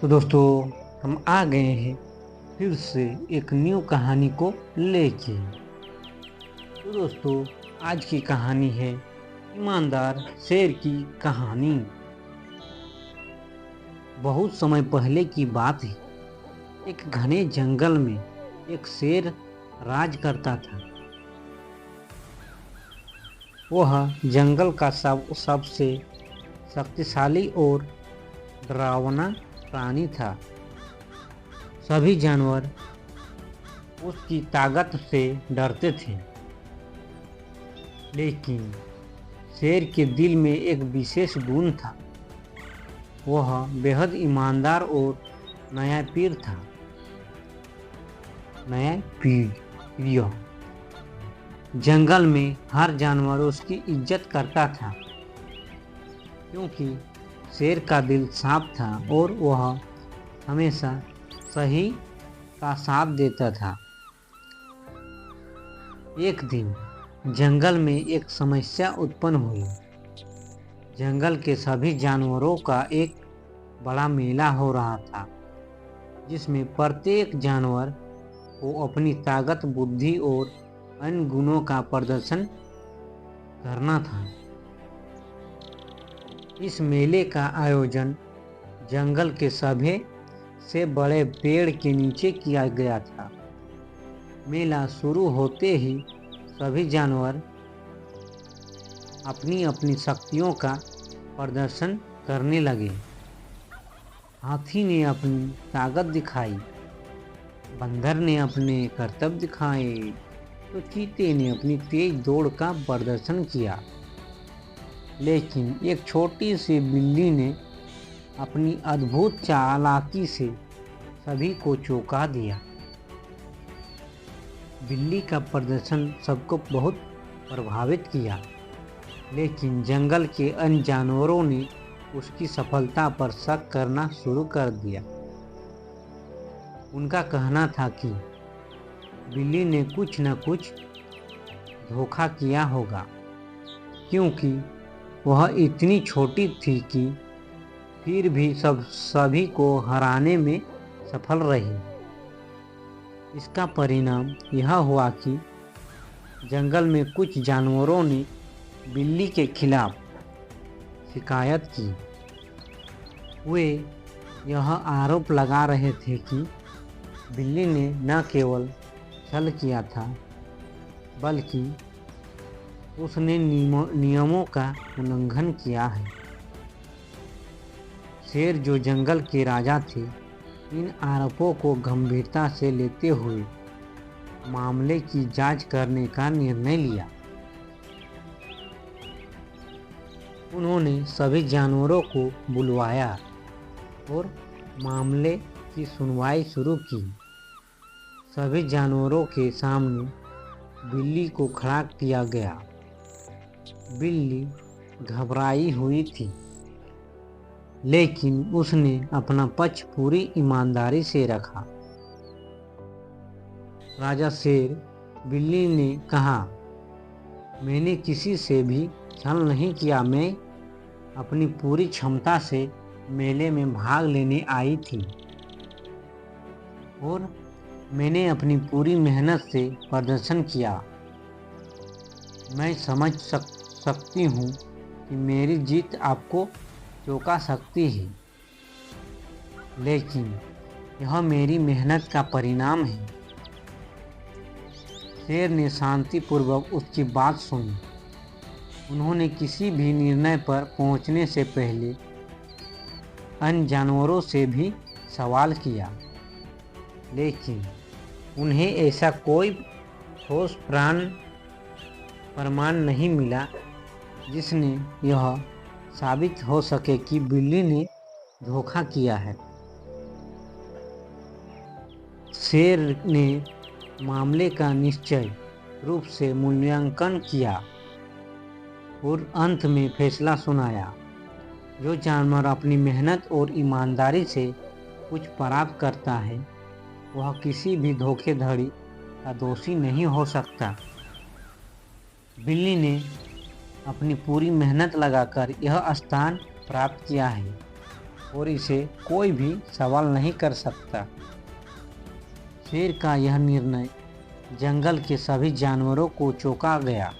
तो दोस्तों हम आ गए हैं फिर से एक न्यू कहानी को लेके। तो दोस्तों आज की कहानी है ईमानदार शेर की कहानी। बहुत समय पहले की बात है। एक घने जंगल में एक शेर राज करता था। वह जंगल का सबसे शक्तिशाली और डरावना प्राणी था। सभी जानवर उसकी ताकत से डरते थे, लेकिन शेर के दिल में एक विशेष गुण था। वह बेहद ईमानदार और न्यायप्रिय था। न्यायप्रिय। जंगल में हर जानवर उसकी इज्जत करता था, क्योंकि शेर का दिल साफ था और वह हमेशा सही का साथ देता था। एक दिन जंगल में एक समस्या उत्पन्न हुई। जंगल के सभी जानवरों का एक बड़ा मेला हो रहा था, जिसमें प्रत्येक जानवर को अपनी ताकत, बुद्धि और अन्य गुणों का प्रदर्शन करना था। इस मेले का आयोजन जंगल के सभी से बड़े पेड़ के नीचे किया गया था। मेला शुरू होते ही सभी जानवर अपनी अपनी शक्तियों का प्रदर्शन करने लगे। हाथी ने अपनी ताकत दिखाई, बंदर ने अपने करतब दिखाए, तो चीते ने अपनी तेज दौड़ का प्रदर्शन किया। लेकिन एक छोटी सी बिल्ली ने अपनी अद्भुत चालाकी से सभी को चौंका दिया। बिल्ली का प्रदर्शन सबको बहुत प्रभावित किया, लेकिन जंगल के अन्य जानवरों ने उसकी सफलता पर शक करना शुरू कर दिया। उनका कहना था कि बिल्ली ने कुछ न कुछ धोखा किया होगा, क्योंकि वह इतनी छोटी थी कि फिर भी सभी को हराने में सफल रही। इसका परिणाम यह हुआ कि जंगल में कुछ जानवरों ने बिल्ली के खिलाफ शिकायत की। वे यह आरोप लगा रहे थे कि बिल्ली ने न केवल छल किया था, बल्कि उसने नियमों का उल्लंघन किया है। शेर, जो जंगल के राजा थे, इन आरोपों को गंभीरता से लेते हुए मामले की जांच करने का निर्णय लिया। उन्होंने सभी जानवरों को बुलवाया और मामले की सुनवाई शुरू की। सभी जानवरों के सामने बिल्ली को खड़ा किया गया। बिल्ली घबराई हुई थी, लेकिन उसने अपना पक्ष पूरी ईमानदारी से रखा। राजा शेर बिल्ली ने कहा, मैंने किसी से भी छल नहीं किया। मैं अपनी पूरी क्षमता से मेले में भाग लेने आई थी और मैंने अपनी पूरी मेहनत से प्रदर्शन किया। मैं समझ सकती हूँ कि मेरी जीत आपको चौंका सकती है, लेकिन यह मेरी मेहनत का परिणाम है। शेर ने शांतिपूर्वक उसकी बात सुनी। उन्होंने किसी भी निर्णय पर पहुंचने से पहले अन्य जानवरों से भी सवाल किया, लेकिन उन्हें ऐसा कोई ठोस प्रमाण नहीं मिला जिसने यह साबित हो सके कि बिल्ली ने धोखा किया है। शेर ने मामले का निश्चय रूप से मूल्यांकन किया और अंत में फैसला सुनाया। जो जानवर अपनी मेहनत और ईमानदारी से कुछ प्राप्त करता है, वह किसी भी धोखाधड़ी का दोषी नहीं हो सकता। बिल्ली ने अपनी पूरी मेहनत लगाकर यह स्थान प्राप्त किया है, और इसे कोई भी सवाल नहीं कर सकता। शेर का यह निर्णय जंगल के सभी जानवरों को चौंका गया।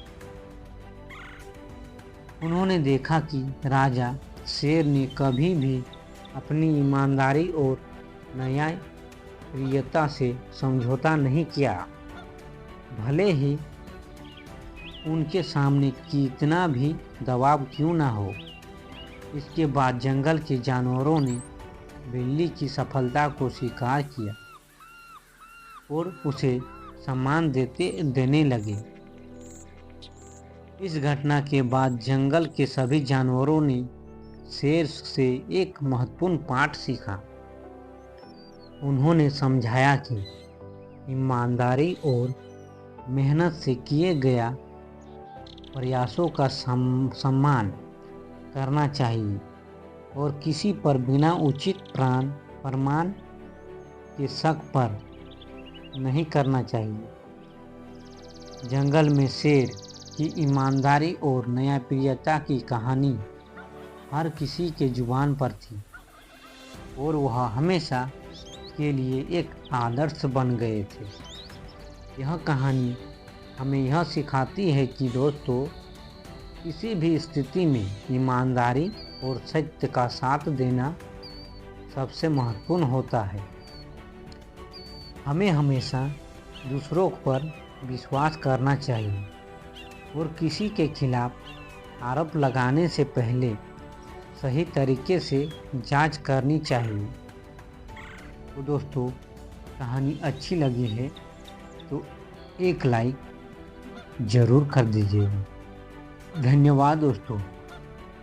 उन्होंने देखा कि राजा शेर ने कभी भी अपनी ईमानदारी और न्यायप्रियता से समझौता नहीं किया, भले ही उनके सामने कितना भी दबाव क्यों ना हो। इसके बाद जंगल के जानवरों ने बिल्ली की सफलता को स्वीकार किया और उसे सम्मान देने लगे। इस घटना के बाद जंगल के सभी जानवरों ने शेर से एक महत्वपूर्ण पाठ सीखा। उन्होंने समझाया कि ईमानदारी और मेहनत से किए गया प्रयासों का सम्मान करना चाहिए और किसी पर बिना उचित प्रमाण के शक पर नहीं करना चाहिए। जंगल में शेर की ईमानदारी और न्यायप्रियता की कहानी हर किसी के जुबान पर थी और वह हमेशा के लिए एक आदर्श बन गए थे। यह कहानी हमें यह सिखाती है कि दोस्तों, किसी भी स्थिति में ईमानदारी और सत्य का साथ देना सबसे महत्वपूर्ण होता है। हमें हमेशा दूसरों पर विश्वास करना चाहिए और किसी के खिलाफ आरोप लगाने से पहले सही तरीके से जांच करनी चाहिए। तो दोस्तों, कहानी अच्छी लगी है तो एक लाइक ज़रूर कर दीजिएगा। धन्यवाद दोस्तों।